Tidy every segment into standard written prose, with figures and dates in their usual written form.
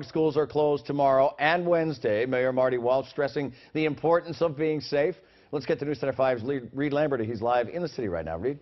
public schools are closed tomorrow and Wednesday. Mayor Marty Walsh stressing the importance of being safe. Let's get to News Center 5's Reed Lamberty. He's live in the city right now. Reed?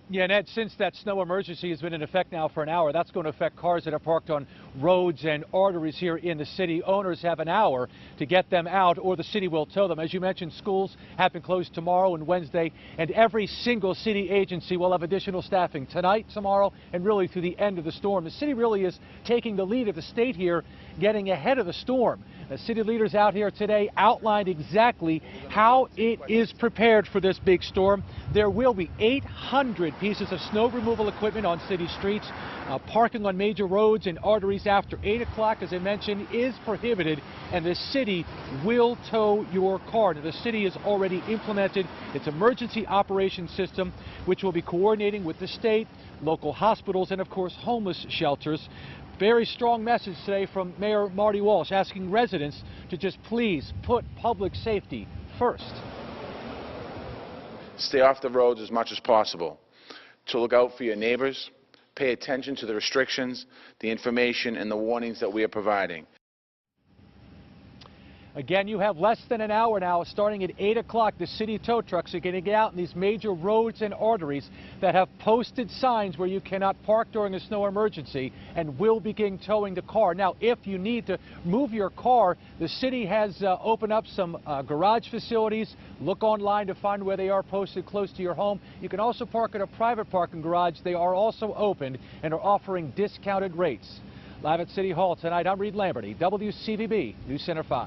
Yeah, Ned, since that snow emergency has been in effect now for an hour, that's going to affect cars that are parked on roads and arteries here in the city. Owners have an hour to get them out, or the city will tow them. As you mentioned, schools have been closed tomorrow and Wednesday, and every single city agency will have additional staffing tonight, tomorrow, and really through the end of the storm. The city really is taking the lead of the state here, getting ahead of the storm. The city leaders out here today outlined exactly how it is prepared for this big storm. There will be 800 pieces of snow removal equipment on city streets. Parking on major roads and arteries after 8 o'clock, as I mentioned, is prohibited, and the city will tow your car. Now, the city has already implemented its emergency operations system, which will be coordinating with the state, local hospitals, and of course homeless shelters. Very strong message today from Mayor Marty Walsh, asking residents to just please put public safety first. Stay off the roads as much as possible. To look out for your neighbors, pay attention to the restrictions, the information, and the warnings that we are providing. Again, you have less than an hour now. Starting at 8 o'clock, the city tow trucks are going to get out in these major roads and arteries that have posted signs where you cannot park during a snow emergency, and will begin towing the car. Now, if you need to move your car, the city has opened up some garage facilities. Look online to find where they are posted close to your home. You can also park at a private parking garage. They are also open and are offering discounted rates. Live at City Hall tonight, I'm Reed Lamberty, WCVB News Center 5.